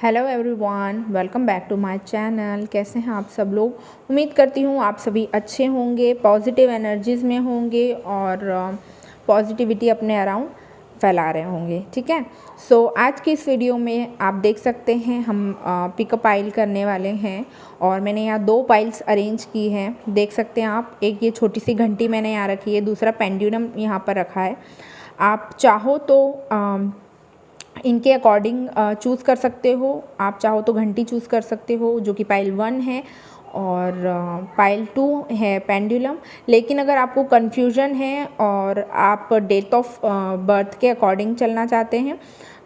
Hello everyone, welcome back to my channel. कैसे हैं आप सब लोग। उम्मीद करती हूँ आप सभी अच्छे होंगे, पॉजिटिव एनर्जीज़ में होंगे और पॉजिटिविटी अपने अराउंड फैला रहे होंगे। ठीक है। सो आज की इस वीडियो में आप देख सकते हैं हम पिकअप पाइल करने वाले हैं और मैंने यहाँ 2 पाइल्स अरेंज की हैं। देख सकते हैं आप, एक ये छोटी सी घंटी मैंने यहाँ रखी है, दूसरा पेंडुलम यहाँ पर रखा है। आप चाहो तो इनके अकॉर्डिंग चूज़ कर सकते हो। आप चाहो तो घंटी चूज़ कर सकते हो जो कि पाइल 1 है और पाइल 2 है पेंडुलम। लेकिन अगर आपको कन्फ्यूजन है और आप डेट ऑफ बर्थ के अकॉर्डिंग चलना चाहते हैं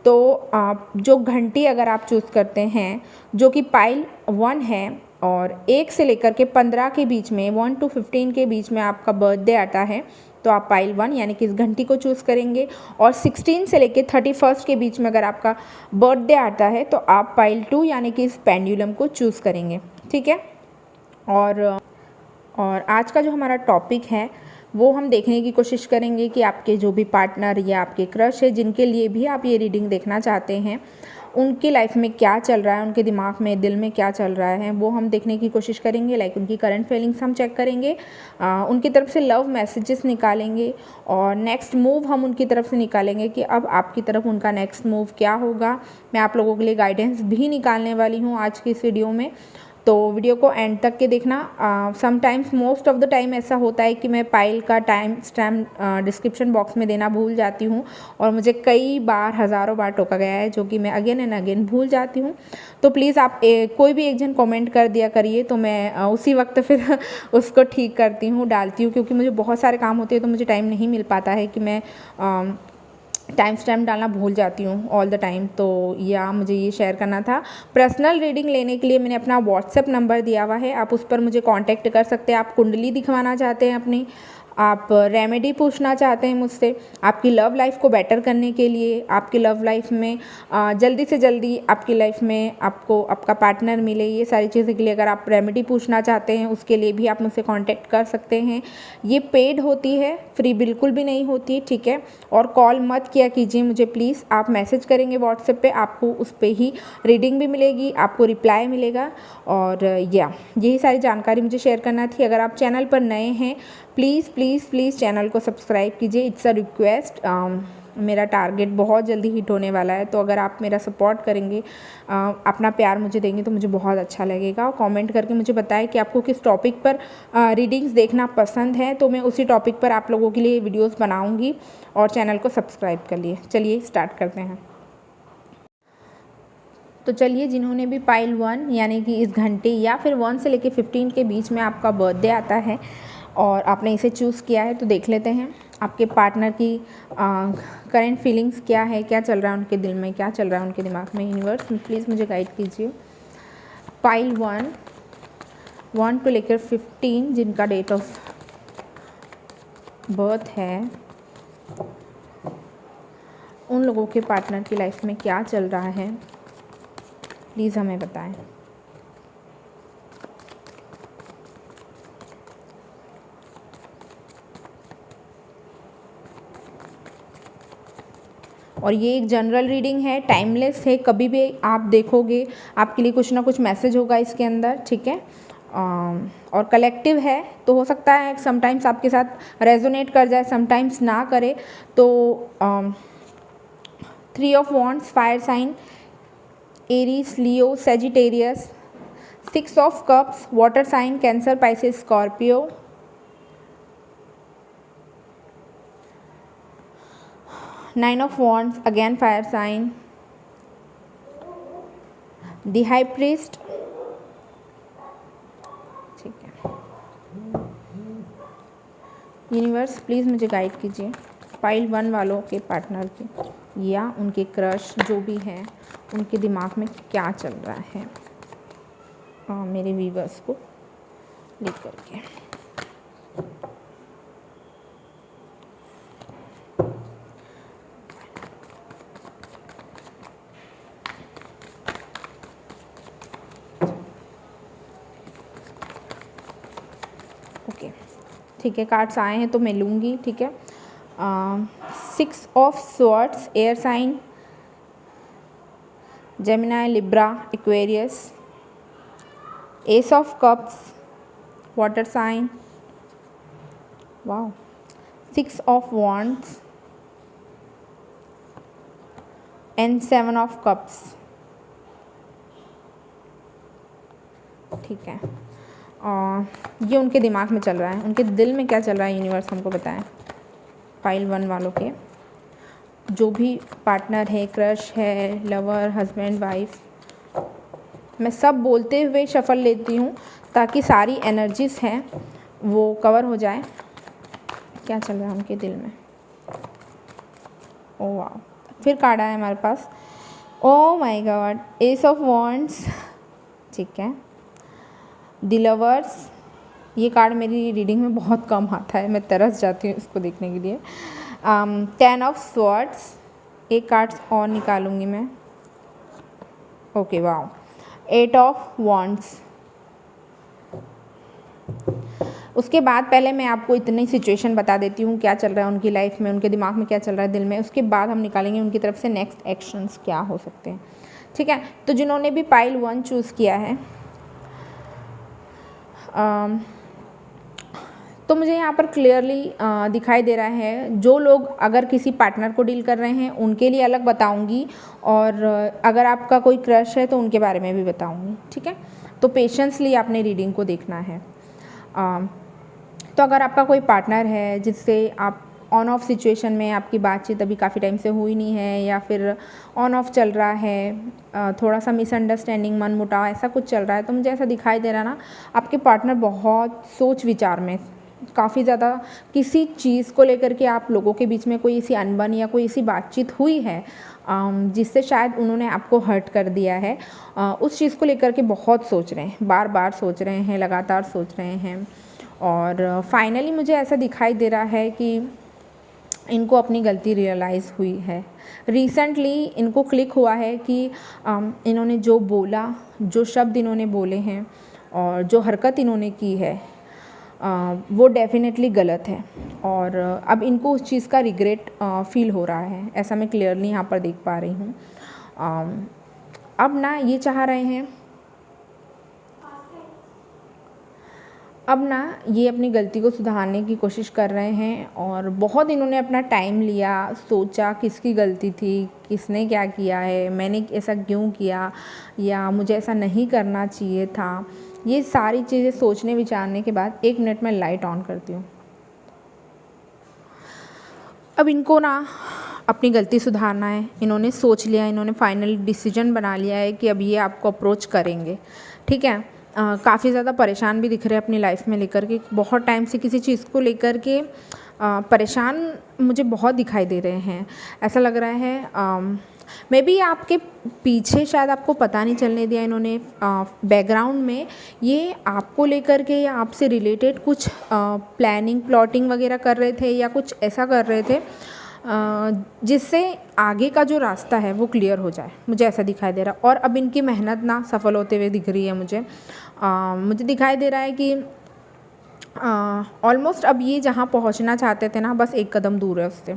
तो आप जो घंटी अगर आप चूज़ करते हैं जो कि पाइल 1 है और 1 से लेकर के 15 के बीच में, 1 to 15 के बीच में आपका बर्थडे आता है तो आप पाइल 1 यानी कि इस घंटी को चूज़ करेंगे। और 16 से लेकर 31 के बीच में अगर आपका बर्थडे आता है तो आप पाइल 2 यानी कि इस पेंडुलम को चूज़ करेंगे। ठीक है। और आज का जो हमारा टॉपिक है वो हम देखने की कोशिश करेंगे कि आपके जो भी पार्टनर या आपके क्रश है जिनके लिए भी आप ये रीडिंग देखना चाहते हैं उनकी लाइफ में क्या चल रहा है, उनके दिमाग में, दिल में क्या चल रहा है वो हम देखने की कोशिश करेंगे। लाइक उनकी करंट फीलिंग्स हम चेक करेंगे, उनकी तरफ से लव मैसेजेस निकालेंगे और नेक्स्ट मूव हम उनकी तरफ से निकालेंगे कि अब आपकी तरफ उनका नेक्स्ट मूव क्या होगा। मैं आप लोगों के लिए गाइडेंस भी निकालने वाली हूँ आज की इस वीडियो में, तो वीडियो को एंड तक के देखना। Sometimes most of the time ऐसा होता है कि मैं पाइल का टाइम स्टैम्प डिस्क्रिप्शन बॉक्स में देना भूल जाती हूँ और मुझे कई बार, हज़ारों बार टोका गया है जो कि मैं अगेन एंड अगेन भूल जाती हूँ। तो प्लीज़ आप कोई भी एक जन कमेंट कर दिया करिए तो मैं उसी वक्त फिर उसको ठीक करती हूँ, डालती हूँ, क्योंकि मुझे बहुत सारे काम होते हैं तो मुझे टाइम नहीं मिल पाता है कि मैं टाइम स्टैम्प डालना भूल जाती हूँ ऑल द टाइम। तो या मुझे ये शेयर करना था। पर्सनल रीडिंग लेने के लिए मैंने अपना व्हाट्सएप नंबर दिया हुआ है, आप उस पर मुझे कांटेक्ट कर सकते हैं। आप कुंडली दिखवाना चाहते हैं अपनी, आप रेमेडी पूछना चाहते हैं मुझसे आपकी लव लाइफ को बेटर करने के लिए, आपकी लव लाइफ में जल्दी से जल्दी आपकी लाइफ में आपको आपका पार्टनर मिले, ये सारी चीज़ों के लिए अगर आप रेमेडी पूछना चाहते हैं उसके लिए भी आप मुझसे कांटेक्ट कर सकते हैं। ये पेड होती है, फ्री बिल्कुल भी नहीं होती। ठीक है। और कॉल मत किया कीजिए मुझे प्लीज़, आप मैसेज करेंगे व्हाट्सएप पे, आपको उस पर ही रीडिंग भी मिलेगी, आपको रिप्लाई मिलेगा। और यही सारी जानकारी मुझे शेयर करना थी। अगर आप चैनल पर नए हैं प्लीज़ प्लीज़ प्लीज़ चैनल को सब्सक्राइब कीजिए, इट्स अ रिक्वेस्ट। मेरा टारगेट बहुत जल्दी हिट होने वाला है तो अगर आप मेरा सपोर्ट करेंगे, अपना प्यार मुझे देंगे तो मुझे बहुत अच्छा लगेगा। कमेंट करके मुझे बताएं कि आपको किस टॉपिक पर रीडिंग्स देखना पसंद है तो मैं उसी टॉपिक पर आप लोगों के लिए वीडियोस बनाऊंगी। और चैनल को सब्सक्राइब कर लिए। चलिए स्टार्ट करते हैं। तो चलिए, जिन्होंने भी पाइल 1 यानी कि इस घंटे या फिर 1 से लेकर 15 के बीच में आपका बर्थडे आता है और आपने इसे चूज़ किया है तो देख लेते हैं आपके पार्टनर की करंट फीलिंग्स क्या है, क्या चल रहा है उनके दिल में, क्या चल रहा है उनके दिमाग में। यूनिवर्स प्लीज़ मुझे गाइड कीजिए। पाइल 1 को लेकर 15 जिनका डेट ऑफ बर्थ है, उन लोगों के पार्टनर की लाइफ में क्या चल रहा है प्लीज़ हमें बताएं। और ये एक जनरल रीडिंग है, टाइमलेस है, कभी भी आप देखोगे आपके लिए कुछ ना कुछ मैसेज होगा इसके अंदर। ठीक है। और कलेक्टिव है तो हो सकता है समटाइम्स आपके साथ रेजोनेट कर जाए, समटाइम्स ना करे। तो 3 of wands fire sign Aries, Leo, Sagittarius. 6 of cups water sign Cancer, Pisces, Scorpio. 9 of wands again fire sign, the high priest। ठीक है। यूनिवर्स प्लीज़ मुझे गाइड कीजिए पाइल 1 वालों के पार्टनर की या उनके क्रश जो भी हैं उनके दिमाग में क्या चल रहा है मेरे व्यूअर्स को लेकर के। ओके ठीक है, कार्ड्स आए हैं तो मैं लूँगी। ठीक है। 6 of swords air sign, Gemini, Libra, Aquarius, ace of cups, water sign, wow, 6 of wands and 7 of cups. ठीक है, और ये उनके दिमाग में चल रहा है, उनके दिल में क्या चल रहा है यूनिवर्स हमको बताएं। पाइल 1 वालों के जो भी पार्टनर है, क्रश है, लवर, हस्बैंड, वाइफ, मैं सब बोलते हुए शफल लेती हूँ ताकि सारी एनर्जीज़ हैं वो कवर हो जाए। क्या चल रहा है उनके दिल में? ओ वाह, फिर कार्ड आया हमारे पास, oh my god, ace of wands. ठीक है, द लवर्स, ये कार्ड मेरी रीडिंग में बहुत कम आता है, मैं तरस जाती हूँ इसको देखने के लिए। 10 ऑफ स्वॉर्ड्स, एक कार्ड और निकालूंगी मैं। Okay wow, 8 of wands. उसके बाद पहले मैं आपको इतनी सिचुएशन बता देती हूँ क्या चल रहा है उनकी लाइफ में, उनके दिमाग में क्या चल रहा है, दिल में। उसके बाद हम निकालेंगे उनकी तरफ से नेक्स्ट एक्शंस क्या हो सकते हैं। ठीक है, तो जिन्होंने भी पाइल 1 चूज़ किया है, तो मुझे यहाँ पर क्लियरली दिखाई दे रहा है, जो लोग अगर किसी पार्टनर को डील कर रहे हैं उनके लिए अलग बताऊंगी, और अगर आपका कोई क्रश है तो उनके बारे में भी बताऊंगी। ठीक है, तो पेशेंसली आपने रीडिंग को देखना है। तो अगर आपका कोई पार्टनर है जिससे आप ऑन ऑफ सिचुएशन में, आपकी बातचीत अभी काफ़ी टाइम से हुई नहीं है, या फिर ऑन ऑफ चल रहा है, थोड़ा सा मिसअंडरस्टैंडिंग, मन मुटाव ऐसा कुछ चल रहा है, तो मुझे ऐसा दिखाई दे रहा है ना, आपके पार्टनर बहुत सोच विचार में, काफ़ी ज़्यादा किसी चीज़ को लेकर के आप लोगों के बीच में कोई ऐसी अनबन या कोई ऐसी बातचीत हुई है जिससे शायद उन्होंने आपको हर्ट कर दिया है, उस चीज़ को लेकर के बहुत सोच रहे हैं, बार बार सोच रहे हैं, लगातार सोच रहे हैं। और फाइनली मुझे ऐसा दिखाई दे रहा है कि इनको अपनी गलती रियलाइज़ हुई है। रिसेंटली इनको क्लिक हुआ है कि इन्होंने जो बोला, जो शब्द इन्होंने बोले हैं और जो हरकत इन्होंने की है वो डेफिनेटली गलत है, और अब इनको उस चीज़ का रिग्रेट फील हो रहा है, ऐसा मैं क्लियरली यहाँ पर देख पा रही हूँ। अब ना ये चाह रहे हैं, अब ना ये अपनी गलती को सुधारने की कोशिश कर रहे हैं, और बहुत इन्होंने अपना टाइम लिया, सोचा किसकी गलती थी, किसने क्या किया है, मैंने ऐसा क्यों किया, या मुझे ऐसा नहीं करना चाहिए था। ये सारी चीज़ें सोचने विचारने के बाद 1 मिनट में लाइट ऑन करती हूँ। अब इनको ना अपनी गलती सुधारना है, इन्होंने सोच लिया, इन्होंने फाइनल डिसीजन बना लिया है कि अब ये आपको अप्रोच करेंगे। ठीक है, काफ़ी ज़्यादा परेशान भी दिख रहे हैं अपनी लाइफ में लेकर के, बहुत टाइम से किसी चीज़ को लेकर के परेशान मुझे बहुत दिखाई दे रहे हैं। ऐसा लग रहा है मे बी आपके पीछे शायद आपको पता नहीं चलने दिया इन्होंने, बैकग्राउंड में ये आपको लेकर के या आपसे रिलेटेड कुछ प्लानिंग, प्लॉटिंग वगैरह कर रहे थे, या कुछ ऐसा कर रहे थे जिससे आगे का जो रास्ता है वो क्लियर हो जाए, मुझे ऐसा दिखाई दे रहा है। और अब इनकी मेहनत ना सफल होते हुए दिख रही है मुझे। मुझे दिखाई दे रहा है कि ऑलमोस्ट अब ये जहाँ पहुँचना चाहते थे ना, बस 1 कदम दूर है उससे।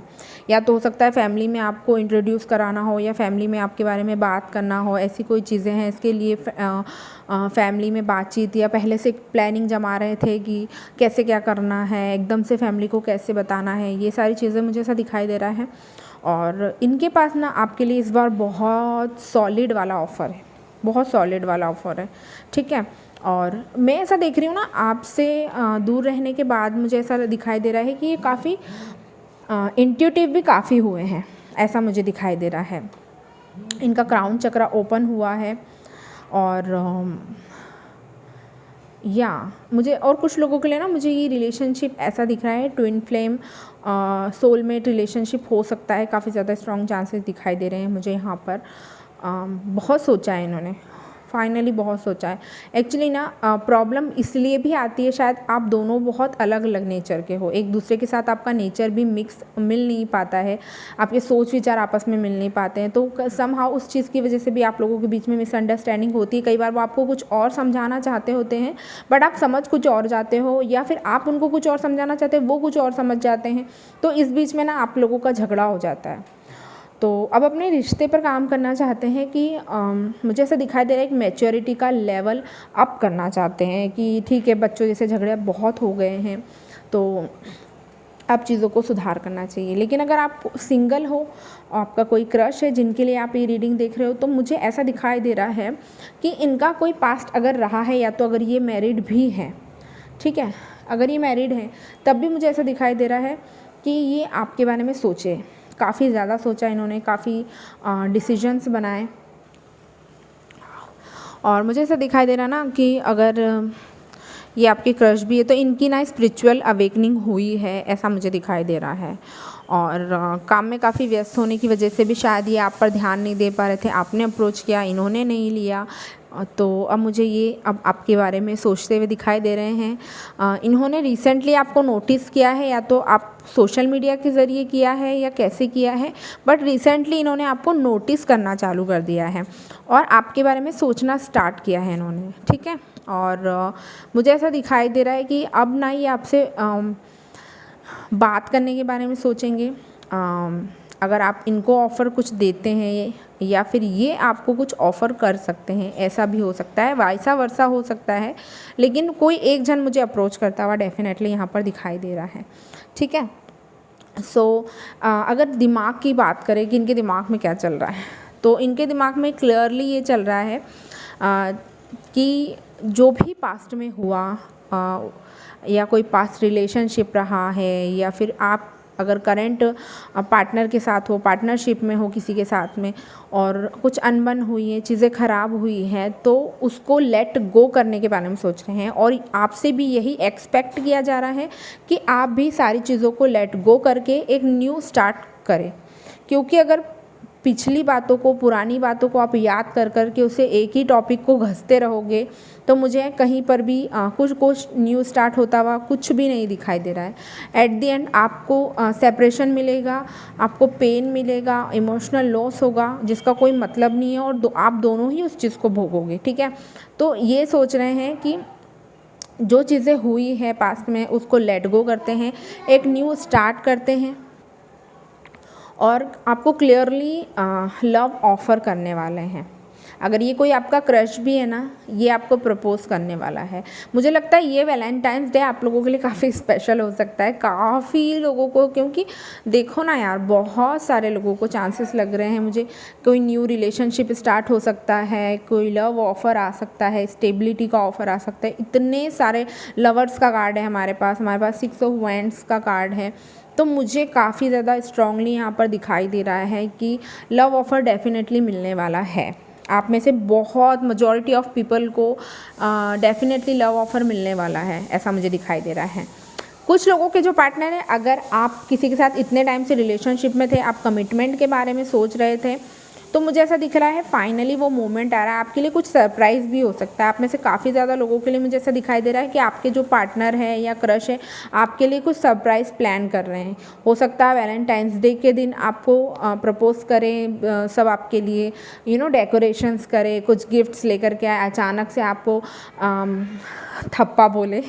या तो हो सकता है फैमिली में आपको इंट्रोड्यूस कराना हो, या फैमिली में आपके बारे में बात करना हो, ऐसी कोई चीज़ें हैं। इसके लिए फैमिली में बातचीत या पहले से प्लानिंग जमा रहे थे कि कैसे क्या करना है, एकदम से फैमिली को कैसे बताना है, ये सारी चीज़ें मुझे ऐसा दिखाई दे रहा है। और इनके पास ना आपके लिए इस बार बहुत सॉलिड वाला ऑफ़र है, बहुत सॉलिड वाला ऑफ़र है। ठीक है, और मैं ऐसा देख रही हूँ ना, आपसे दूर रहने के बाद मुझे ऐसा दिखाई दे रहा है कि ये काफ़ी इंट्यूटिव भी काफ़ी हुए हैं, ऐसा मुझे दिखाई दे रहा है। इनका क्राउन चक्रा ओपन हुआ है, और या मुझे और कुछ लोगों के लिए ना मुझे ये रिलेशनशिप ऐसा दिख रहा है, ट्विन फ्लेम सोलमेट रिलेशनशिप हो सकता है, काफ़ी ज़्यादा स्ट्रॉन्ग चांसेस दिखाई दे रहे हैं मुझे यहाँ पर। बहुत सोचा है इन्होंने, फाइनली बहुत सोचा है। एक्चुअली ना प्रॉब्लम इसलिए भी आती है, शायद आप दोनों बहुत अलग अलग नेचर के हो, एक दूसरे के साथ आपका नेचर भी मिक्स मिल नहीं पाता है, आपके सोच विचार आपस में मिल नहीं पाते हैं, तो समहाउ उस चीज़ की वजह से भी आप लोगों के बीच में मिसअंडरस्टैंडिंग होती है। कई बार वो आपको कुछ और समझाना चाहते होते हैं, बट आप समझ कुछ और जाते हो, या फिर आप उनको कुछ और समझाना चाहते हैं, वो कुछ और समझ जाते हैं, तो इस बीच में ना आप लोगों का झगड़ा हो जाता है। तो अब अपने रिश्ते पर काम करना चाहते हैं कि मुझे ऐसा दिखाई दे रहा है कि मैच्योरिटी का लेवल अप करना चाहते हैं कि ठीक है, बच्चों जैसे झगड़े बहुत हो गए हैं, तो अब चीज़ों को सुधार करना चाहिए। लेकिन अगर आप सिंगल हो, आपका कोई क्रश है जिनके लिए आप ये रीडिंग देख रहे हो, तो मुझे ऐसा दिखाई दे रहा है कि इनका कोई पास्ट अगर रहा है, या तो अगर ये मैरिड भी हैं, ठीक है, अगर ये मैरिड हैं तब भी मुझे ऐसा दिखाई दे रहा है कि ये आपके बारे में सोचे, काफ़ी ज़्यादा सोचा इन्होंने, काफ़ी डिसीजंस बनाए। और मुझे ऐसा दिखाई दे रहा ना कि अगर ये आपकी क्रश भी है तो इनकी ना स्पिरिचुअल अवेकनिंग हुई है, ऐसा मुझे दिखाई दे रहा है। और काम में काफ़ी व्यस्त होने की वजह से भी शायद ये आप पर ध्यान नहीं दे पा रहे थे, आपने अप्रोच किया, इन्होंने नहीं लिया, तो अब मुझे ये अब आपके बारे में सोचते हुए दिखाई दे रहे हैं। इन्होंने रिसेंटली आपको नोटिस किया है, या तो आप सोशल मीडिया के ज़रिए किया है या कैसे किया है, बट रिसेंटली इन्होंने आपको नोटिस करना चालू कर दिया है और आपके बारे में सोचना स्टार्ट किया है इन्होंने, ठीक है। और मुझे ऐसा दिखाई दे रहा है कि अब ना ये आपसे बात करने के बारे में सोचेंगे। अगर आप इनको ऑफ़र कुछ देते हैं या फिर ये आपको कुछ ऑफ़र कर सकते हैं, ऐसा भी हो सकता है, वाइसा वर्सा हो सकता है, लेकिन कोई एक जन मुझे अप्रोच करता हुआ डेफिनेटली यहाँ पर दिखाई दे रहा है, ठीक है। अगर दिमाग की बात करें कि इनके दिमाग में क्या चल रहा है, तो इनके दिमाग में क्लियरली ये चल रहा है कि जो भी पास्ट में हुआ, या कोई पास्ट रिलेशनशिप रहा है, या फिर आप अगर करंट पार्टनर के साथ हो, पार्टनरशिप में हो किसी के साथ में, और कुछ अनबन हुई है, चीज़ें ख़राब हुई हैं, तो उसको लेट गो करने के बारे में सोच रहे हैं। और आपसे भी यही एक्सपेक्ट किया जा रहा है कि आप भी सारी चीज़ों को लेट गो करके एक न्यू स्टार्ट करें। क्योंकि अगर पिछली बातों को, पुरानी बातों को आप याद कर कर के उसे एक ही टॉपिक को घसते रहोगे, तो मुझे कहीं पर भी कुछ न्यू स्टार्ट होता हुआ कुछ भी नहीं दिखाई दे रहा है। एट द एंड आपको सेपरेशन मिलेगा, आपको पेन मिलेगा, इमोशनल लॉस होगा जिसका कोई मतलब नहीं है, और आप दोनों ही उस चीज़ को भोगोगे, ठीक है। तो ये सोच रहे हैं कि जो चीज़ें हुई है पास्ट में उसको लेट गो करते हैं, एक न्यू स्टार्ट करते हैं, और आपको क्लियरली लव ऑफ़र करने वाले हैं। अगर ये कोई आपका क्रश भी है ना, ये आपको प्रपोज़ करने वाला है। मुझे लगता है ये वैलेंटाइंस डे आप लोगों के लिए काफ़ी स्पेशल हो सकता है, काफ़ी लोगों को, क्योंकि देखो ना यार, बहुत सारे लोगों को चांसेस लग रहे हैं मुझे। कोई न्यू रिलेशनशिप स्टार्ट हो सकता है, कोई लव ऑफ़र आ सकता है, स्टेबिलिटी का ऑफ़र आ सकता है। इतने सारे लवर्स का कार्ड है हमारे पास 6 ऑफ वैंड्स का कार्ड है। तो मुझे काफ़ी ज़्यादा स्ट्रांगली यहाँ पर दिखाई दे रहा है कि लव ऑफ़र डेफिनेटली मिलने वाला है। आप में से बहुत मेजॉरिटी ऑफ पीपल को डेफिनेटली लव ऑफ़र मिलने वाला है, ऐसा मुझे दिखाई दे रहा है। कुछ लोगों के जो पार्टनर हैं, अगर आप किसी के साथ इतने टाइम से रिलेशनशिप में थे, आप कमिटमेंट के बारे में सोच रहे थे, तो मुझे ऐसा दिख रहा है फाइनली वो मोमेंट आ रहा है। आपके लिए कुछ सरप्राइज़ भी हो सकता है। आप में से काफ़ी ज़्यादा लोगों के लिए मुझे ऐसा दिखाई दे रहा है कि आपके जो पार्टनर है या क्रश है, आपके लिए कुछ सरप्राइज़ प्लान कर रहे हैं। हो सकता है वैलेंटाइंस डे के दिन आपको प्रपोज़ करें, सब आपके लिए डेकोरेशंस करें, कुछ गिफ्ट्स लेकर के आए, अचानक से आपको थप्पा बोले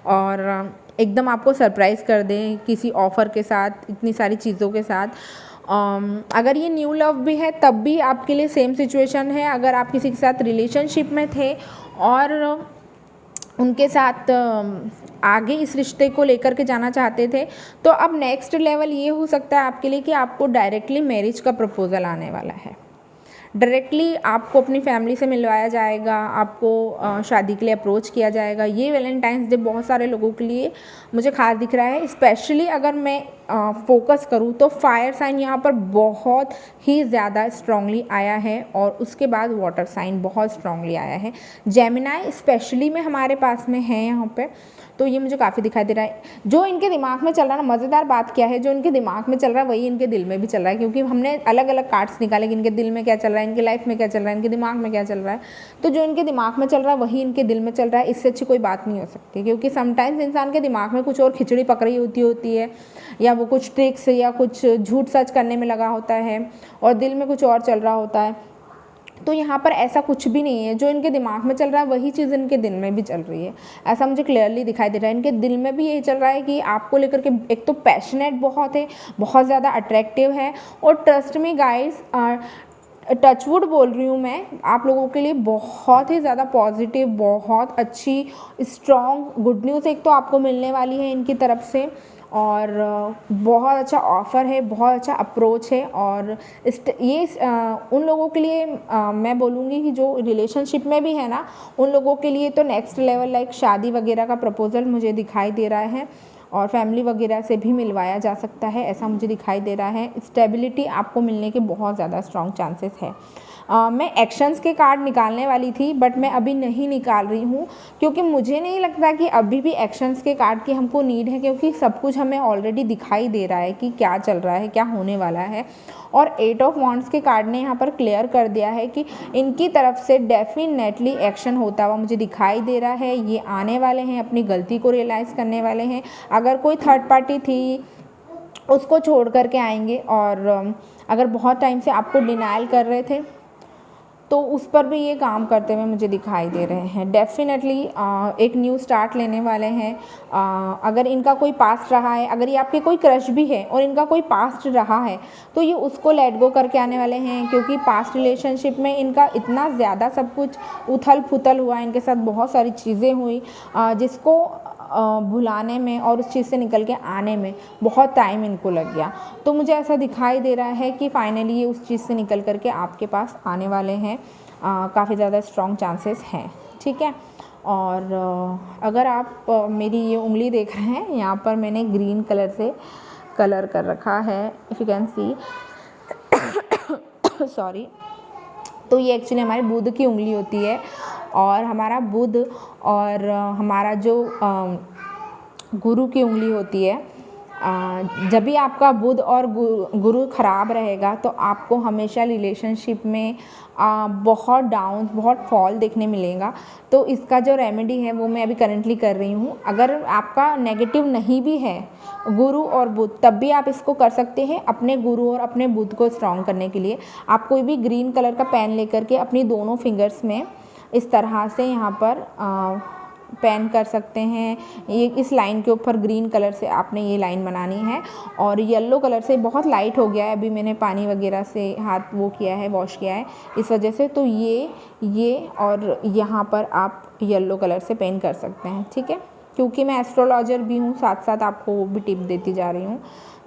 और एकदम आपको सरप्राइज़ कर दें किसी ऑफ़र के साथ, इतनी सारी चीज़ों के साथ। अगर ये न्यू लव भी है तब भी आपके लिए सेम सिचुएशन है। अगर आप किसी के साथ रिलेशनशिप में थे और उनके साथ आगे इस रिश्ते को लेकर के जाना चाहते थे, तो अब नेक्स्ट लेवल ये हो सकता है आपके लिए कि आपको डायरेक्टली मैरिज का प्रपोज़ल आने वाला है। डायरेक्टली आपको अपनी फैमिली से मिलवाया जाएगा, आपको शादी के लिए अप्रोच किया जाएगा। ये वैलेंटाइंस डे बहुत सारे लोगों के लिए मुझे खास दिख रहा है। स्पेशली अगर मैं फोकस करूँ तो फायर साइन यहाँ पर बहुत ही ज़्यादा स्ट्रांगली आया है, और उसके बाद वाटर साइन बहुत स्ट्रांगली आया है। जेमिनाई स्पेशली में हमारे पास में है यहाँ पे, तो ये मुझे काफ़ी दिखाई दे रहा है। जो इनके दिमाग में चल रहा है ना, मज़ेदार बात क्या है, जो इनके दिमाग में चल रहा है वही इनके दिल में भी चल रहा है, क्योंकि हमने अलग अलग कार्ड्स निकाले कि इनके दिल में क्या चल रहा है, इनके लाइफ में क्या चल रहा है, इनके दिमाग में क्या चल रहा है। तो जो इनके दिमाग में चल रहा है वही इनके दिल में चल रहा है। इससे अच्छी कोई बात नहीं हो सकती, क्योंकि समटाइम्स इंसान के दिमाग में कुछ और खिचड़ी पक रही होती है, या वो कुछ ट्रिक्स या कुछ झूठ सच करने में लगा होता है और दिल में कुछ और चल रहा होता है। तो यहाँ पर ऐसा कुछ भी नहीं है, जो इनके दिमाग में चल रहा है वही चीज़ इनके दिल में भी चल रही है, ऐसा मुझे क्लियरली दिखाई दे रहा है। इनके दिल में भी यही चल रहा है कि आपको लेकर के एक तो पैशनेट बहुत है, बहुत ज़्यादा अट्रैक्टिव है, और ट्रस्ट मी गाइस, टचवुड बोल रही हूँ मैं आप लोगों के लिए, बहुत ही ज़्यादा पॉजिटिव, बहुत अच्छी स्ट्रॉन्ग गुड न्यूज़ एक तो आपको मिलने वाली है इनकी तरफ से, और बहुत अच्छा ऑफ़र है, बहुत अच्छा अप्रोच है। और ये उन लोगों के लिए मैं बोलूँगी कि जो रिलेशनशिप में भी है ना, उन लोगों के लिए तो नेक्स्ट लेवल लाइक शादी वगैरह का प्रपोज़ल मुझे दिखाई दे रहा है, और फैमिली वगैरह से भी मिलवाया जा सकता है, ऐसा मुझे दिखाई दे रहा है। स्टेबिलिटी आपको मिलने के बहुत ज़्यादा स्ट्रॉन्ग चांसेस है। मैं एक्शंस के कार्ड निकालने वाली थी, बट मैं अभी नहीं निकाल रही हूँ, क्योंकि मुझे नहीं लगता कि अभी भी एक्शंस के कार्ड की हमको नीड है, क्योंकि सब कुछ हमें ऑलरेडी दिखाई दे रहा है कि क्या चल रहा है, क्या होने वाला है। और 8 ऑफ वॉन्ड्स के कार्ड ने यहाँ पर क्लियर कर दिया है कि इनकी तरफ से डेफिनेटली एक्शन होता हुआ मुझे दिखाई दे रहा है। ये आने वाले हैं, अपनी गलती को रियलाइज़ करने वाले हैं। अगर कोई थर्ड पार्टी थी उसको छोड़ करके आएंगे, और अगर बहुत टाइम से आपको डिनायल कर रहे थे तो उस पर भी ये काम करते हुए मुझे दिखाई दे रहे हैं। डेफिनेटली एक न्यू स्टार्ट लेने वाले हैं। अगर इनका कोई पास्ट रहा है, अगर ये आपके कोई क्रश भी है और इनका कोई पास्ट रहा है, तो ये उसको लेट गो करके आने वाले हैं, क्योंकि पास्ट रिलेशनशिप में इनका इतना ज़्यादा सब कुछ उथल पुथल हुआ, इनके साथ बहुत सारी चीज़ें हुई जिसको भुलाने में और उस चीज़ से निकल के आने में बहुत टाइम इनको लग गया। तो मुझे ऐसा दिखाई दे रहा है कि फाइनली ये उस चीज़ से निकल करके आपके पास आने वाले हैं। काफ़ी ज़्यादा स्ट्रॉन्ग चांसेस हैं, ठीक है। और अगर आप मेरी ये उंगली देख रहे हैं, यहाँ पर मैंने ग्रीन कलर से कलर कर रखा है, if you can see sorry. तो ये एक्चुअली हमारे बुध की उंगली होती है, और हमारा बुध और हमारा जो गुरु की उंगली होती है। जब भी आपका बुध और गुरु ख़राब रहेगा तो आपको हमेशा रिलेशनशिप में बहुत डाउन, बहुत फॉल देखने मिलेगा। तो इसका जो रेमेडी है वो मैं अभी करंटली कर रही हूँ। अगर आपका नेगेटिव नहीं भी है गुरु और बुध, तब भी आप इसको कर सकते हैं अपने गुरु और अपने बुध को स्ट्रॉन्ग करने के लिए। आप कोई भी ग्रीन कलर का पेन लेकर के अपनी दोनों फिंगर्स में इस तरह से यहाँ पर पेन कर सकते हैं। ये इस लाइन के ऊपर ग्रीन कलर से आपने ये लाइन बनानी है, और येलो कलर से बहुत लाइट हो गया है, अभी मैंने पानी वगैरह से हाथ वो किया है, वॉश किया है इस वजह से। तो ये और यहाँ पर आप येलो कलर से पेन कर सकते हैं, ठीक है। क्योंकि मैं एस्ट्रोलॉजर भी हूँ, साथ साथ आपको वो भी टिप देती जा रही हूँ,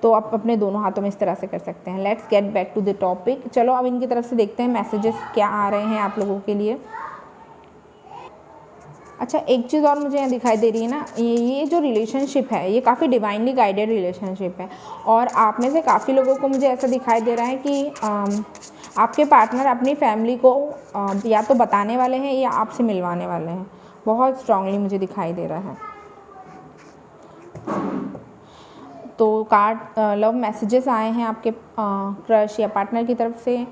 तो आप अपने दोनों हाथों में इस तरह से कर सकते हैं। Let's get back to the topic. चलो अब इनकी तरफ से देखते हैं मैसेजेस क्या आ रहे हैं आप लोगों के लिए। अच्छा, एक चीज़ और मुझे यहाँ दिखाई दे रही है ना, ये जो रिलेशनशिप है ये काफ़ी डिवाइनली गाइडेड रिलेशनशिप है, और आप में से काफ़ी लोगों को मुझे ऐसा दिखाई दे रहा है कि आपके पार्टनर अपनी फैमिली को या तो बताने वाले हैं या आपसे मिलवाने वाले हैं। बहुत स्ट्रांगली मुझे दिखाई दे रहा है। तो कार्ड लव मैसेजेस आए हैं आपके क्रश या पार्टनर की तरफ से।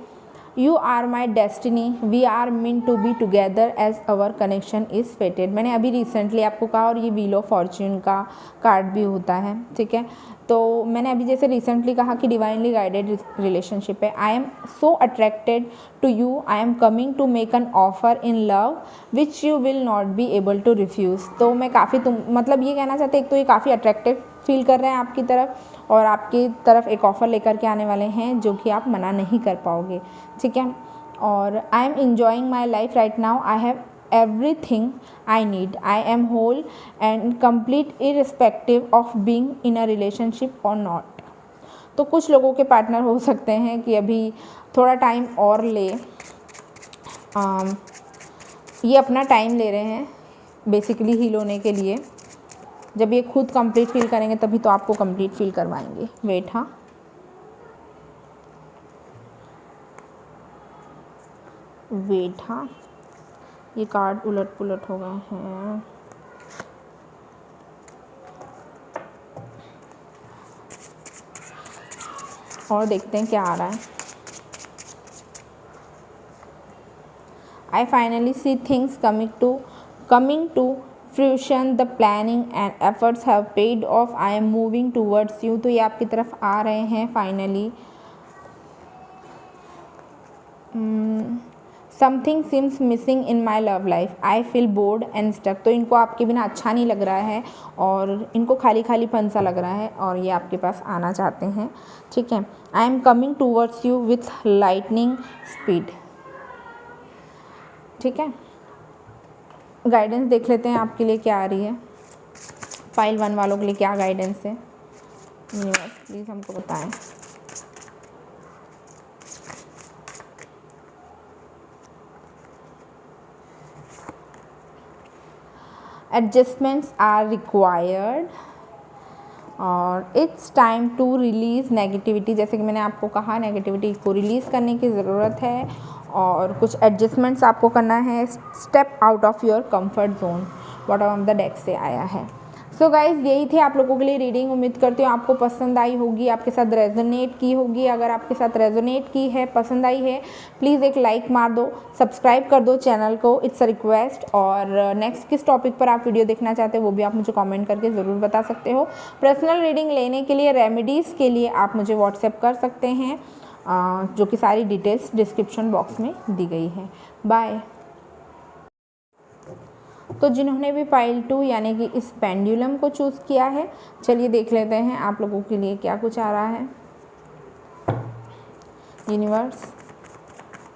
You are my destiny, we are meant to be together as our connection is fated. मैंने अभी रिसेंटली आपको कहा, और ये व्हील ऑफ फॉर्च्यून का कार्ड भी होता है, ठीक है। तो मैंने अभी जैसे रिसेंटली कहा कि डिवाइनली गाइडेड रिलेशनशिप है। I am so attracted to you, I am coming to make an offer in love which you will not be able to refuse. तो मैं काफ़ी मतलब ये कहना चाहते एक तो ये काफ़ी अट्रैक्टिव फील कर रहे हैं आपकी तरफ, और आपकी तरफ एक ऑफ़र लेकर के आने वाले हैं जो कि आप मना नहीं कर पाओगे, ठीक है। और I am enjoying my life right now, I have everything I need, I am whole and complete irrespective of being in a relationship or not। तो कुछ लोगों के पार्टनर हो सकते हैं कि अभी थोड़ा टाइम और ले, ये अपना टाइम ले रहे हैं बेसिकली हील होने के लिए। जब ये खुद कंप्लीट फील करेंगे तभी तो आपको कंप्लीट फील करवाएंगे। वेट, हाँ, वेट, हाँ, ये कार्ड उलट पुलट हो गए हैं। और देखते हैं क्या आ रहा है। I finally see things coming to fruition, the planning and efforts have paid off, I am moving towards you। तो ये आपकी तरफ आ रहे हैं finally. Something seems missing in my love life, I feel bored and stuck. तो इनको आपके बिना अच्छा नहीं लग रहा है और इनको खाली खाली पन सा लग रहा है और ये आपके पास आना चाहते हैं, ठीक है। I am coming towards you with lightning speed, ठीक है। गाइडेंस देख लेते हैं आपके लिए क्या आ रही है, फाइल 1 वालों के लिए क्या गाइडेंस है। यूनिवर्स प्लीज़ हमको बताएं। एडजस्टमेंट्स आर रिक्वायर्ड और it's time to release negativity. जैसे कि मैंने आपको कहा, नेगेटिविटी को रिलीज़ करने की ज़रूरत है और कुछ एडजस्टमेंट्स आपको करना है। Step out of your comfort zone, bottom of the deck से आया है। सो गाइज़, यही थी आप लोगों के लिए रीडिंग। उम्मीद करती हूँ आपको पसंद आई होगी, आपके साथ रेजोनेट की होगी। अगर आपके साथ रेजोनेट की है, पसंद आई है, प्लीज़ एक लाइक मार दो, सब्सक्राइब कर दो चैनल को, इट्स अ रिक्वेस्ट। और नेक्स्ट किस टॉपिक पर आप वीडियो देखना चाहते हो वो भी आप मुझे कमेंट करके ज़रूर बता सकते हो। पर्सनल रीडिंग लेने के लिए, रेमेडीज़ के लिए आप मुझे व्हाट्सएप कर सकते हैं, जो कि सारी डिटेल्स डिस्क्रिप्शन बॉक्स में दी गई है। बाय। तो जिन्होंने भी फाइल 2 यानी कि इस पेंडुलम को चूज़ किया है, चलिए देख लेते हैं आप लोगों के लिए क्या कुछ आ रहा है। यूनिवर्स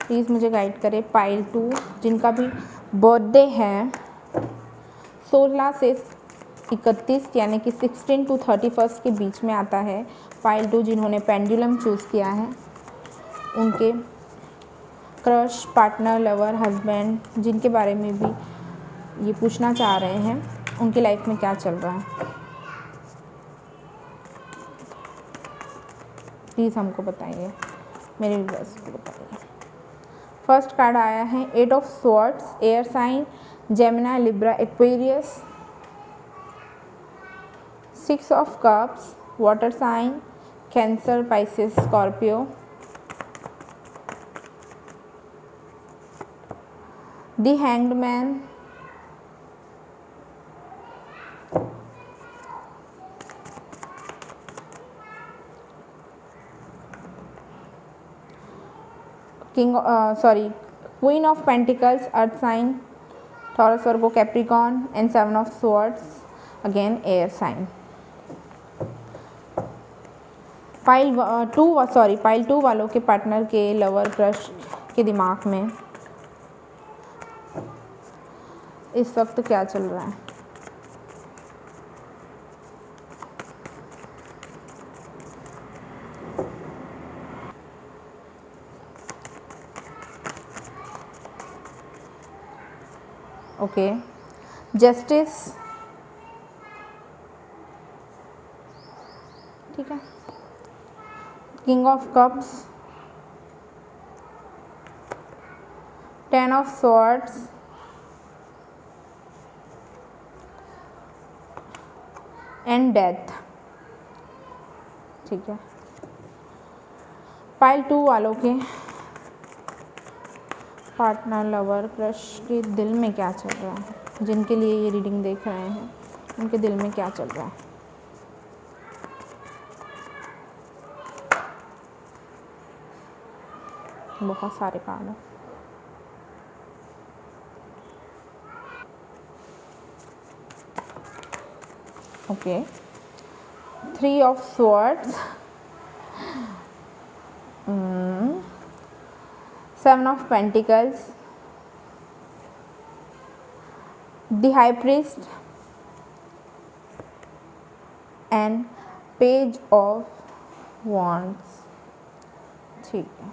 प्लीज़ मुझे गाइड करें। फाइल 2 जिनका भी बर्थडे है 16 से 31 यानी कि 16 to 31 के बीच में आता है। फाइल 2 जिन्होंने पेंडुलम चूज़ किया है, उनके क्रश, पार्टनर, लवर, हस्बैंड जिनके बारे में भी ये पूछना चाह रहे हैं, उनकी लाइफ में क्या चल रहा है, प्लीज़ हमको बताइए, मेरे व्यूअर्स को बताइए। फर्स्ट कार्ड आया है 8 of swords, air sign, Gemini, Libra, Aquarius. 6 of cups, water sign, Cancer, Pisces, Scorpio. The hanged man, queen of pentacles, earth sign, Taurus, Virgo, Capricorn and 7 of swords, again air sign. File 2 वालों के partner के lover, crush के दिमाग में इस वक्त क्या चल रहा है। ओके, जस्टिस, ठीक है, king of cups, 10 of swords, and death, ठीक है। फाइल 2 वालों के पार्टनर, लवर, क्रश के दिल में क्या चल रहा है, जिनके लिए ये रीडिंग देख रहे हैं, उनके दिल में क्या चल रहा है। बहुत सारे कार्ड हैं। Okay, 3 of swords, 7 of Pentacles, the High Priest and Page of Wands, ठीक है।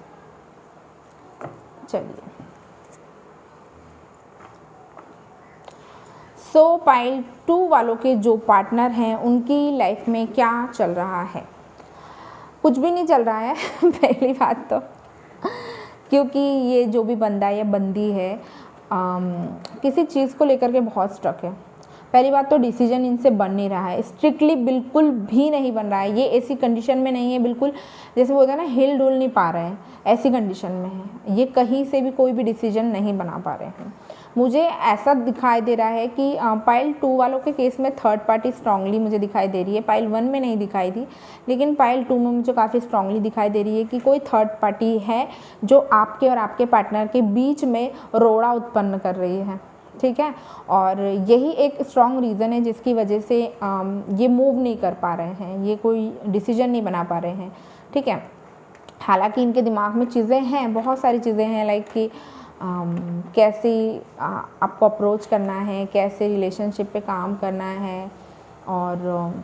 चलिए, पाइल 2 वालों के जो पार्टनर हैं उनकी लाइफ में क्या चल रहा है। कुछ भी नहीं चल रहा है पहली बात तो, क्योंकि ये जो भी बंदा या बंदी है किसी चीज़ को लेकर के बहुत स्ट्रक है। पहली बात तो डिसीजन इनसे बन नहीं रहा है, स्ट्रिक्टली बिल्कुल भी नहीं बन रहा है। ये ऐसी कंडीशन में नहीं है, बिल्कुल जैसे बोलते हैं ना हिल डुल नहीं पा रहे हैं, ऐसी कंडीशन में है। ये कहीं से भी कोई भी डिसीजन नहीं बना पा रहे हैं। मुझे ऐसा दिखाई दे रहा है कि पाइल 2 वालों के केस में थर्ड पार्टी स्ट्रांगली मुझे दिखाई दे रही है। पाइल 1 में नहीं दिखाई दी, लेकिन पाइल 2 में मुझे काफ़ी स्ट्रांगली दिखाई दे रही है कि कोई थर्ड पार्टी है जो आपके और आपके पार्टनर के बीच में रोड़ा उत्पन्न कर रही है, ठीक है। और यही एक स्ट्रॉन्ग रीज़न है जिसकी वजह से ये मूव नहीं कर पा रहे हैं, ये कोई डिसीजन नहीं बना पा रहे हैं, ठीक है। हालांकि इनके दिमाग में चीज़ें हैं, बहुत सारी चीज़ें हैं, लाइक कि कैसे आपको अप्रोच करना है, कैसे रिलेशनशिप पे काम करना है, और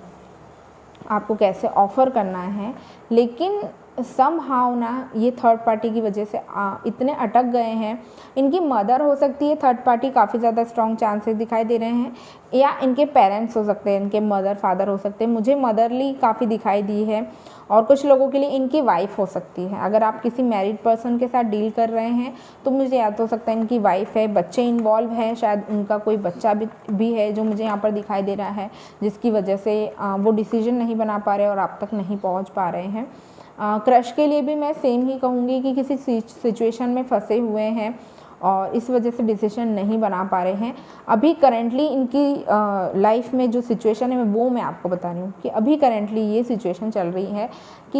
आपको कैसे ऑफ़र करना है। लेकिन समहाउ ना ये थर्ड पार्टी की वजह से इतने अटक गए हैं। इनकी मदर हो सकती है थर्ड पार्टी, काफ़ी ज़्यादा स्ट्रॉन्ग चांसेस दिखाई दे रहे हैं, या इनके पेरेंट्स हो सकते हैं, इनके मदर फादर हो सकते हैं। मुझे मदरली काफ़ी दिखाई दी है, और कुछ लोगों के लिए इनकी वाइफ हो सकती है। अगर आप किसी मैरिड पर्सन के साथ डील कर रहे हैं तो मुझे याद हो सकता है इनकी वाइफ है, बच्चे इन्वॉल्व हैं, शायद उनका कोई बच्चा भी है जो मुझे यहाँ पर दिखाई दे रहा है, जिसकी वजह से वो डिसीजन नहीं बना पा रहे और आप तक नहीं पहुँच पा रहे हैं। क्रश के लिए भी मैं सेम ही कहूँगी कि किसी सिचुएशन में फंसे हुए हैं और इस वजह से डिसीजन नहीं बना पा रहे हैं। अभी करेंटली इनकी लाइफ में जो सिचुएशन है वो मैं आपको बता रही हूँ कि अभी करेंटली ये सिचुएशन चल रही है कि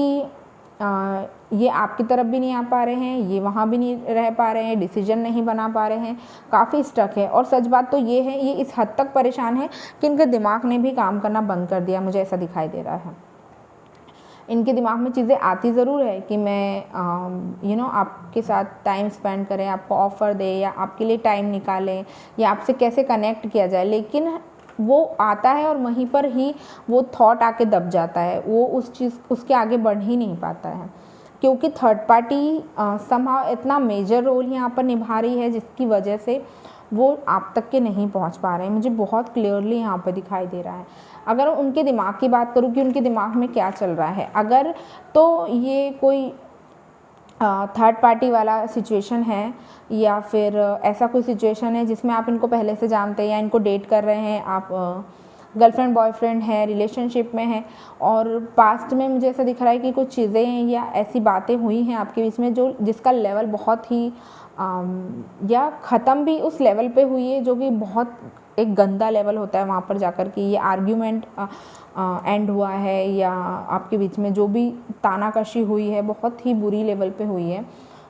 ये आपकी तरफ भी नहीं आ पा रहे हैं, ये वहाँ भी नहीं रह पा रहे हैं, डिसीजन नहीं बना पा रहे हैं, काफ़ी स्टक है। और सच बात तो ये है, ये इस हद तक परेशान है कि इनके दिमाग ने भी काम करना बंद कर दिया, मुझे ऐसा दिखाई दे रहा है। इनके दिमाग में चीज़ें आती ज़रूर है कि मैं आपके साथ टाइम स्पेंड करें, आपको ऑफ़र दे, या आपके लिए टाइम निकालें, या आपसे कैसे कनेक्ट किया जाए, लेकिन वो आता है और वहीं पर ही वो थॉट आके दब जाता है, वो उसके आगे बढ़ ही नहीं पाता है, क्योंकि थर्ड पार्टी समहाउ इतना मेजर रोल यहाँ पर निभा रही है जिसकी वजह से वो आप तक के नहीं पहुँच पा रहे हैं। मुझे बहुत क्लियरली यहाँ पर दिखाई दे रहा है। अगर उनके दिमाग की बात करूँ कि उनके दिमाग में क्या चल रहा है, अगर तो ये कोई थर्ड पार्टी वाला सिचुएशन है, या फिर ऐसा कोई सिचुएशन है जिसमें आप इनको पहले से जानते हैं या इनको डेट कर रहे हैं, आप गर्लफ्रेंड बॉयफ्रेंड है, रिलेशनशिप में है, और पास्ट में मुझे ऐसा दिख रहा है कि कुछ चीज़ें हैं या ऐसी बातें हुई हैं आपके बीच में जिसका लेवल बहुत ही या ख़त्म भी उस लेवल पे हुई है जो कि बहुत एक गंदा लेवल होता है। वहाँ पर जाकर कि ये आर्ग्यूमेंट एंड हुआ है, या आपके बीच में जो भी तानाकशी हुई है बहुत ही बुरी लेवल पे हुई है।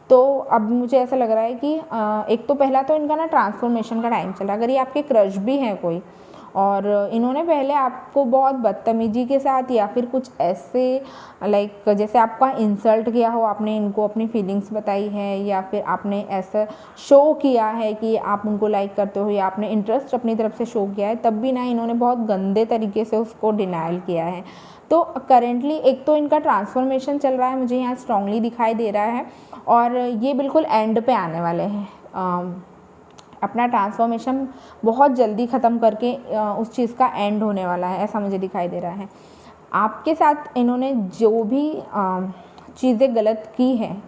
तो अब मुझे ऐसा लग रहा है कि एक तो पहला तो इनका ना ट्रांसफॉर्मेशन का टाइम चला। अगर ये आपके क्रश भी हैं कोई, और इन्होंने पहले आपको बहुत बदतमीजी के साथ या फिर कुछ ऐसे लाइक जैसे आपका इंसल्ट किया हो, आपने इनको अपनी फीलिंग्स बताई है, या फिर आपने ऐसा शो किया है कि आप उनको लाइक करते हो, या आपने इंटरेस्ट अपनी तरफ से शो किया है, तब भी ना इन्होंने बहुत गंदे तरीके से उसको डिनाइल किया है। तो करेंटली एक तो इनका ट्रांसफॉर्मेशन चल रहा है, मुझे यहाँ स्ट्रांगली दिखाई दे रहा है, और ये बिल्कुल एंड पे आने वाले हैं। अपना ट्रांसफॉर्मेशन बहुत जल्दी ख़त्म करके उस चीज़ का एंड होने वाला है, ऐसा मुझे दिखाई दे रहा है। आपके साथ इन्होंने जो भी चीज़ें गलत की हैं,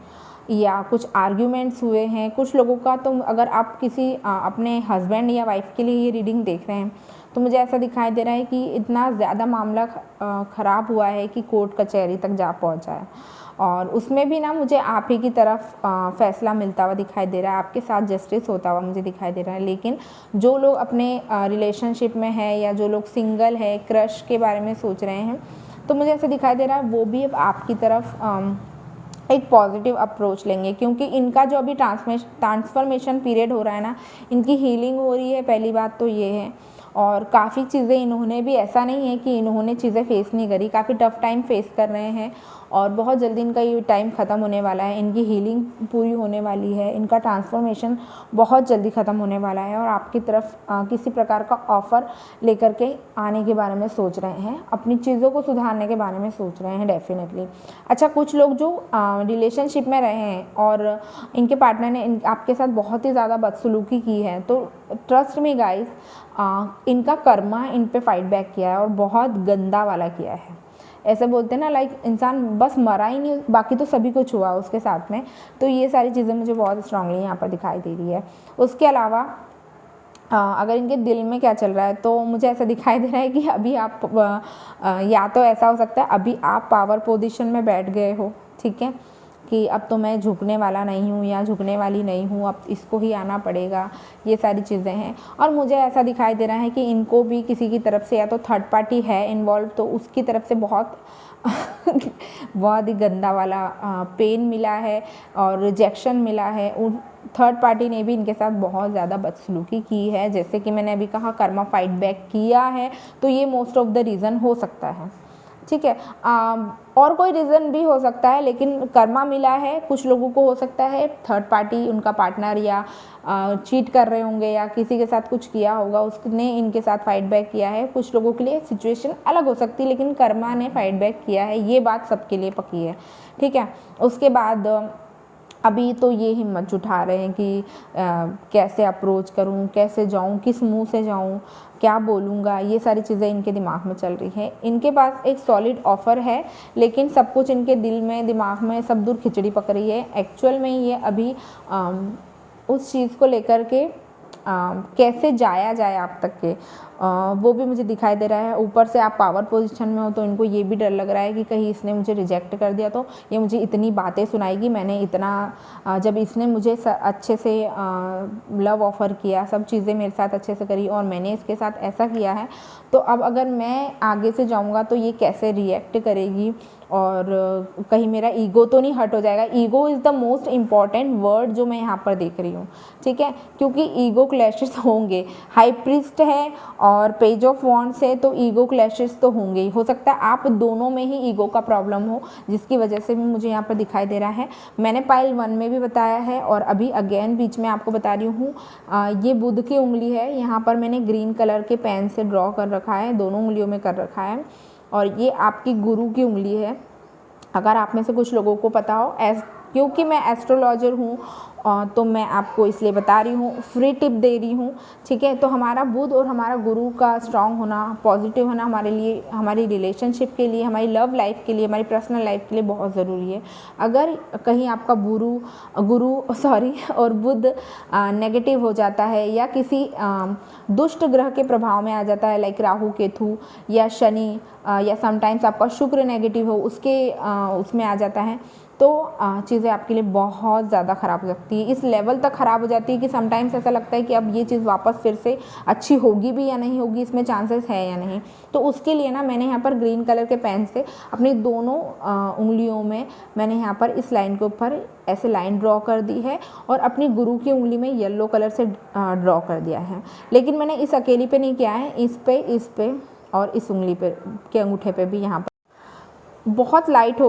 या कुछ आर्ग्यूमेंट्स हुए हैं कुछ लोगों का, तो अगर आप किसी अपने हस्बैंड या वाइफ के लिए ये रीडिंग देख रहे हैं तो मुझे ऐसा दिखाई दे रहा है कि इतना ज़्यादा मामला ख़राब हुआ है कि कोर्ट कचहरी तक जा पहुँचा है, और उसमें भी ना मुझे आप ही की तरफ फ़ैसला मिलता हुआ दिखाई दे रहा है, आपके साथ जस्टिस होता हुआ मुझे दिखाई दे रहा है। लेकिन जो लोग अपने रिलेशनशिप में है, या जो लोग सिंगल है, क्रश के बारे में सोच रहे हैं, तो मुझे ऐसा दिखाई दे रहा है वो भी अब आपकी तरफ एक पॉजिटिव अप्रोच लेंगे, क्योंकि इनका जो अभी ट्रांसफॉर्मेशन पीरियड हो रहा है ना, इनकी हीलिंग हो रही है, पहली बात तो ये है। और काफ़ी चीज़ें इन्होंने भी, ऐसा नहीं है कि इन्होंने चीज़ें फेस नहीं करी, काफ़ी टफ़ टाइम फेस कर रहे हैं, और बहुत जल्दी इनका ये टाइम ख़त्म होने वाला है, इनकी हीलिंग पूरी होने वाली है, इनका ट्रांसफॉर्मेशन बहुत जल्दी ख़त्म होने वाला है, और आपकी तरफ किसी प्रकार का ऑफ़र लेकर के आने के बारे में सोच रहे हैं, अपनी चीज़ों को सुधारने के बारे में सोच रहे हैं डेफिनेटली। अच्छा, कुछ लोग जो रिलेशनशिप में रहे हैं और इनके पार्टनर ने आपके साथ बहुत ही ज़्यादा बदसलूकी की है, तो ट्रस्ट मी गाइस, इनका कर्मा इन पे फाइट बैक किया है, और बहुत गंदा वाला किया है। ऐसे बोलते हैं ना, लाइक इंसान बस मरा ही नहीं, बाकी तो सभी कुछ हुआ उसके साथ में। तो ये सारी चीज़ें मुझे बहुत स्ट्रांगली यहाँ पर दिखाई दे रही है। उसके अलावा अगर इनके दिल में क्या चल रहा है, तो मुझे ऐसा दिखाई दे रहा है कि अभी आप या तो ऐसा हो सकता है अभी आप पावर पोजीशन में बैठ गए हो, ठीक है, कि अब तो मैं झुकने वाला नहीं हूँ या झुकने वाली नहीं हूँ, अब इसको ही आना पड़ेगा, ये सारी चीज़ें हैं। और मुझे ऐसा दिखाई दे रहा है कि इनको भी किसी की तरफ से या तो थर्ड पार्टी है इन्वॉल्व, तो उसकी तरफ से बहुत बहुत ही गंदा वाला पेन मिला है और रिजेक्शन मिला है। उन थर्ड पार्टी ने भी इनके साथ बहुत ज़्यादा बदसलूकी की है, जैसे कि मैंने अभी कहा कर्मा फाइट बैक किया है, तो ये मोस्ट ऑफ द रीज़न हो सकता है, ठीक है। और कोई रीज़न भी हो सकता है, लेकिन कर्मा मिला है। कुछ लोगों को हो सकता है थर्ड पार्टी उनका पार्टनर या चीट कर रहे होंगे या किसी के साथ कुछ किया होगा, उसने इनके साथ फाइट बैक किया है। कुछ लोगों के लिए सिचुएशन अलग हो सकती है, लेकिन कर्मा ने फाइट बैक किया है, ये बात सबके लिए पक्की है, ठीक है। उसके बाद अभी तो ये हिम्मत जुटा रहे हैं कि कैसे अप्रोच करूं, कैसे जाऊं, किस मुंह से जाऊं, क्या बोलूँगा, ये सारी चीज़ें इनके दिमाग में चल रही है। इनके पास एक सॉलिड ऑफ़र है, लेकिन सब कुछ इनके दिल में दिमाग में सब दूर खिचड़ी पक रही है। एक्चुअल में ये अभी उस चीज़ को लेकर के कैसे जाया जाए आप तक के, वो भी मुझे दिखाई दे रहा है। ऊपर से आप पावर पोजीशन में हो, तो इनको ये भी डर लग रहा है कि कहीं इसने मुझे रिजेक्ट कर दिया तो ये मुझे इतनी बातें सुनाएगी, मैंने इतना जब इसने मुझे अच्छे से लव ऑफ़र किया, सब चीज़ें मेरे साथ अच्छे से करी और मैंने इसके साथ ऐसा किया है, तो अब अगर मैं आगे से जाऊँगा तो ये कैसे रिएक्ट करेगी और कहीं मेरा ईगो तो नहीं हर्ट हो जाएगा। Ego is the most important word जो मैं यहाँ पर देख रही हूँ, ठीक है, क्योंकि ईगो क्लैशेस होंगे। हाई प्रीस्ट है और पेज ऑफ वॉन्ड्स है, तो ईगो क्लैशेस तो होंगे ही। हो सकता है आप दोनों में ही ईगो का प्रॉब्लम हो, जिसकी वजह से भी मुझे यहाँ पर दिखाई दे रहा है। मैंने पाइल 1 में भी बताया है और अभी अगेन बीच में आपको बता रही हूँ। ये बुध की उंगली है, यहाँ पर मैंने ग्रीन कलर के पेन से ड्रॉ कर रखा है, दोनों उंगलियों में कर रखा है। और ये आपकी गुरु की उंगली है। अगर आप में से कुछ लोगों को पता हो, क्योंकि मैं एस्ट्रोलॉजर हूँ तो मैं आपको इसलिए बता रही हूँ, फ्री टिप दे रही हूँ, ठीक है। तो हमारा बुध और हमारा गुरु का स्ट्रांग होना, पॉजिटिव होना हमारे लिए, हमारी रिलेशनशिप के लिए, हमारी लव लाइफ के लिए, हमारी पर्सनल लाइफ के लिए बहुत ज़रूरी है। अगर कहीं आपका और बुध नेगेटिव हो जाता है या किसी दुष्ट ग्रह के प्रभाव में आ जाता है, लाइक राहु केतु या शनि, या समटाइम्स आपका शुक्र नेगेटिव हो, उसमें आ जाता है, तो चीज़ें आपके लिए बहुत ज़्यादा ख़राब हो सकती है। इस लेवल तक ख़राब हो जाती है कि समटाइम्स ऐसा लगता है कि अब ये चीज़ वापस फिर से अच्छी होगी भी या नहीं होगी, इसमें चांसेस है या नहीं। तो उसके लिए ना मैंने यहाँ पर ग्रीन कलर के पेन से अपनी दोनों उंगलियों में मैंने यहाँ पर इस लाइन के ऊपर ऐसे लाइन ड्रॉ कर दी है और अपनी गुरु की उंगली में येलो कलर से ड्रॉ कर दिया है। लेकिन मैंने इस अकेली पे नहीं किया है, इस पे और इस उंगली पे के अंगूठे पे भी यहाँ पर बहुत लाइट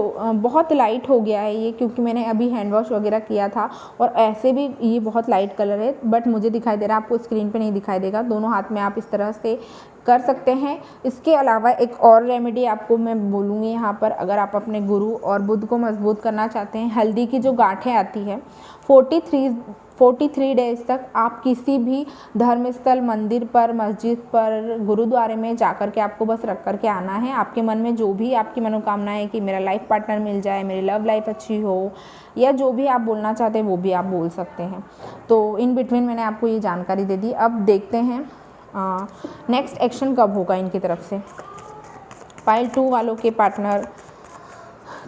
हो गया है ये, क्योंकि मैंने अभी हैंड वॉश वगैरह किया था और ऐसे भी ये बहुत लाइट कलर है, बट मुझे दिखाई दे रहा है, आपको स्क्रीन पे नहीं दिखाई देगा। दोनों हाथ में आप इस तरह से कर सकते हैं। इसके अलावा एक और रेमेडी आपको मैं बोलूँगी यहाँ पर, अगर आप अपने गुरु और बुध को मजबूत करना चाहते हैं, हल्दी की जो गांठें आती है 43 डेज तक आप किसी भी धर्मस्थल, मंदिर पर, मस्जिद पर, गुरुद्वारे में जाकर के आपको बस रख कर के आना है। आपके मन में जो भी आपकी मनोकामना है कि मेरा लाइफ पार्टनर मिल जाए, मेरी लव लाइफ अच्छी हो, या जो भी आप बोलना चाहते हैं वो भी आप बोल सकते हैं। तो इन बिटवीन मैंने आपको ये जानकारी दे दी। अब देखते हैं नेक्स्ट एक्शन कब होगा इनकी तरफ से। पाइल 2 वालों के पार्टनर,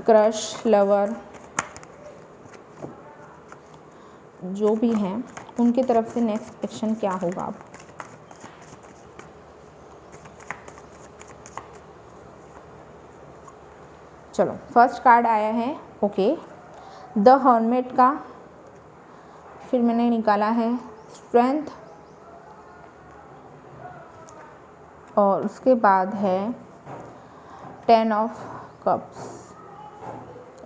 क्रश, लवर जो भी हैं, उनकी तरफ से नेक्स्ट एक्शन क्या होगा। अब चलो, फर्स्ट कार्ड आया है ओके द हर्मिट का, फिर मैंने निकाला है स्ट्रेंथ, और उसके बाद है 10 ऑफ कप्स।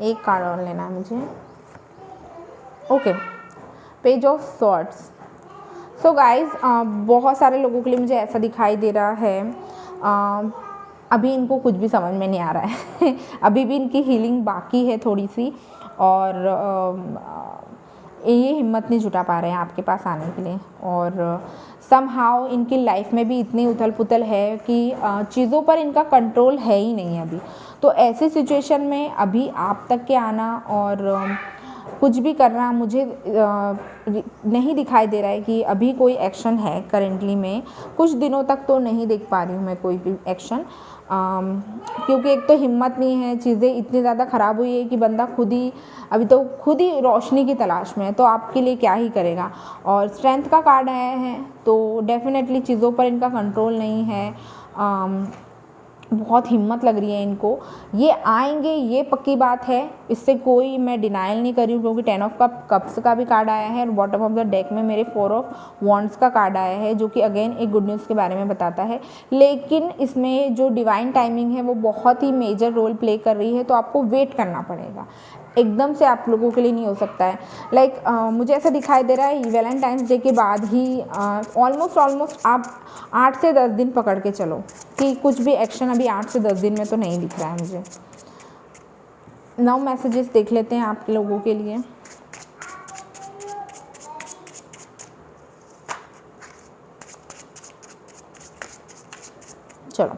एक कार्ड और लेना है मुझे, okay page of swords. So guys, बहुत सारे लोगों के लिए मुझे ऐसा दिखाई दे रहा है अभी इनको कुछ भी समझ में नहीं आ रहा है अभी भी इनकी हीलिंग बाकी है थोड़ी सी, और ये हिम्मत नहीं जुटा पा रहे हैं आपके पास आने के लिए, और समहाउ इनकी लाइफ में भी इतनी उथल पुथल है कि चीज़ों पर इनका कंट्रोल है ही नहीं अभी। तो ऐसी सिचुएशन में अभी आप तक के आना और कुछ भी करना मुझे नहीं दिखाई दे रहा है कि अभी कोई एक्शन है करेंटली में। कुछ दिनों तक तो नहीं देख पा रही हूँ मैं कोई भी एक्शन, क्योंकि एक तो हिम्मत नहीं है, चीज़ें इतनी ज़्यादा ख़राब हुई है कि बंदा अभी तो खुद ही रोशनी की तलाश में है, तो आपके लिए क्या ही करेगा। और स्ट्रेंथ का कार्ड आया है, तो डेफिनेटली चीज़ों पर इनका कंट्रोल नहीं है। बहुत हिम्मत लग रही है इनको, ये आएंगे, ये पक्की बात है, इससे कोई मैं डिनाइल नहीं कर रही हूँ, क्योंकि 10 ऑफ कप्स का भी कार्ड आया है और बॉटम ऑफ द डेक में मेरे 4 ऑफ वॉन्ड्स का कार्ड आया है, जो कि अगेन एक गुड न्यूज़ के बारे में बताता है। लेकिन इसमें जो डिवाइन टाइमिंग है वो बहुत ही मेजर रोल प्ले कर रही है, तो आपको वेट करना पड़ेगा, एकदम से आप लोगों के लिए नहीं हो सकता है। मुझे ऐसा दिखाई दे रहा है वैलेंटाइंस डे के बाद ही ऑलमोस्ट आप 8 से 10 दिन पकड़ के चलो कि कुछ भी एक्शन अभी 8 से 10 दिन में तो नहीं दिख रहा है मुझे। नाउ मैसेजेस देख लेते हैं आप लोगों के लिए। चलो,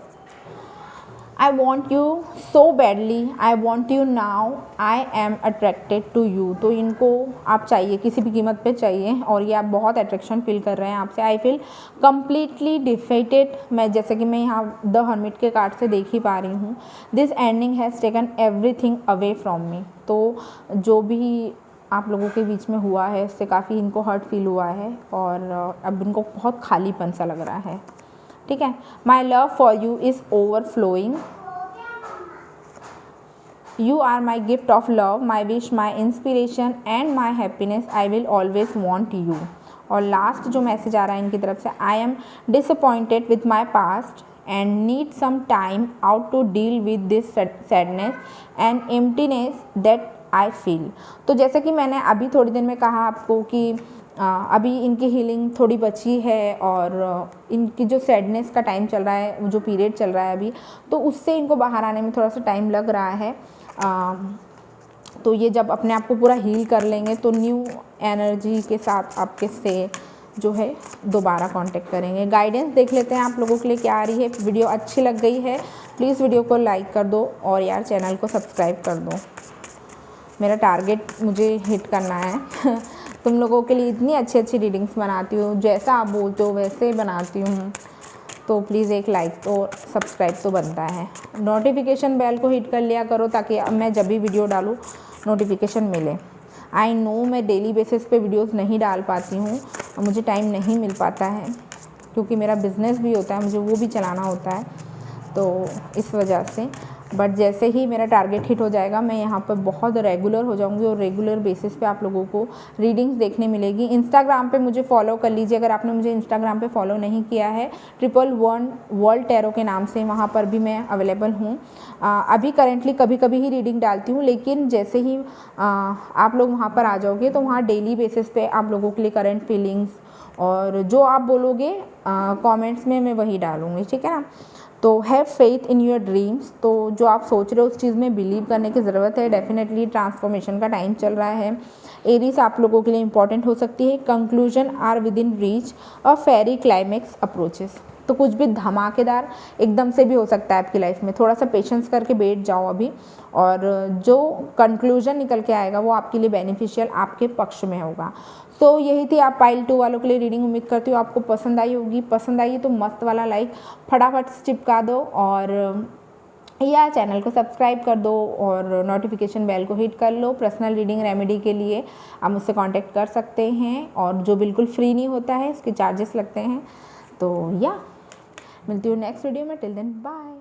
I want you so badly, I want you now, I am attracted to you। तो इनको आप चाहिए, किसी भी कीमत पे चाहिए, और ये आप बहुत अट्रैक्शन फील कर रहे हैं आपसे। आई फील कम्प्लीटली डिफीटेड, जैसे कि मैं यहाँ द हर्मिट के कार्ड से देख ही पा रही हूँ। This ending has taken everything away from me. तो जो भी आप लोगों के बीच में हुआ है उससे काफ़ी इनको हर्ट फील हुआ है, और अब इनको बहुत खालीपन सा लग रहा है। ठीक है, my love for you is overflowing, you are my gift of love, my wish, my inspiration and my happiness, I will always want you. और लास्ट जो मैसेज आ रहा है इनकी तरफ से, I am disappointed with my past and need some time out to deal with this sadness and emptiness that I feel. तो जैसे कि मैंने अभी थोड़ी देर में कहा आपको कि अभी इनकी हीलिंग थोड़ी बची है, और इनकी जो सैडनेस का टाइम चल रहा है, जो पीरियड चल रहा है अभी, तो उससे इनको बाहर आने में थोड़ा सा टाइम लग रहा है। तो ये जब अपने आप को पूरा हील कर लेंगे तो न्यू एनर्जी के साथ आपके से जो है दोबारा कांटेक्ट करेंगे। गाइडेंस देख लेते हैं आप लोगों के लिए क्या आ रही है। वीडियो अच्छी लग गई है प्लीज़ वीडियो को लाइक कर दो, और यार चैनल को सब्सक्राइब कर दो। मेरा टारगेट मुझे हिट करना है तुम लोगों के लिए इतनी अच्छी अच्छी रीडिंग्स बनाती हूँ, जैसा आप बोलते हो वैसे बनाती हूँ, तो प्लीज़ एक लाइक तो सब्सक्राइब तो बनता है। नोटिफिकेशन बेल को हिट कर लिया करो ताकि मैं जब भी वीडियो डालूँ नोटिफिकेशन मिले। आई नो मैं डेली बेसिस पे वीडियोस नहीं डाल पाती हूँ, मुझे टाइम नहीं मिल पाता है, क्योंकि मेरा बिज़नेस भी होता है, मुझे वो भी चलाना होता है, तो इस वजह से। बट जैसे ही मेरा टारगेट हिट हो जाएगा मैं यहाँ पर बहुत रेगुलर हो जाऊँगी, और रेगुलर बेसिस पे आप लोगों को रीडिंग्स देखने मिलेगी। इंस्टाग्राम पे मुझे फॉलो कर लीजिए, अगर आपने मुझे इंस्टाग्राम पे फॉलो नहीं किया है, 111 वर्ल्ड टैरो के नाम से, वहाँ पर भी मैं अवेलेबल हूँ। अभी करेंटली कभी कभी ही रीडिंग डालती हूँ, लेकिन जैसे ही आप लोग वहाँ पर आ जाओगे तो वहाँ डेली बेसिस पे आप लोगों के लिए करंट फीलिंग्स और जो आप बोलोगे कमेंट्स में मैं वही डालूँगी, ठीक है ना। तो have faith in your dreams, तो जो आप सोच रहे हो उस चीज़ में बिलीव करने की ज़रूरत है। डेफिनेटली ट्रांसफॉर्मेशन का टाइम चल रहा है। एरीज आप लोगों के लिए इंपॉर्टेंट हो सकती है। Conclusion are within reach a fiery climax approaches, तो कुछ भी धमाकेदार एकदम से भी हो सकता है आपकी लाइफ में। थोड़ा सा पेशेंस करके बैठ जाओ अभी, और जो कंक्लूजन निकल के आएगा वो आपके लिए बेनिफिशियल आपके पक्ष में होगा। सो यही थी आप पाइल 2 वालों के लिए रीडिंग। उम्मीद करती हूँ आपको पसंद आई होगी। पसंद आई तो मस्त वाला लाइक फटाफट से चिपका दो, और या चैनल को सब्सक्राइब कर दो, और नोटिफिकेशन बेल को हिट कर लो। पर्सनल रीडिंग रेमेडी के लिए आप मुझसे कांटेक्ट कर सकते हैं, और जो बिल्कुल फ्री नहीं होता है, इसके चार्जेस लगते हैं। तो या मिलती हूँ नेक्स्ट वीडियो में। Till then bye.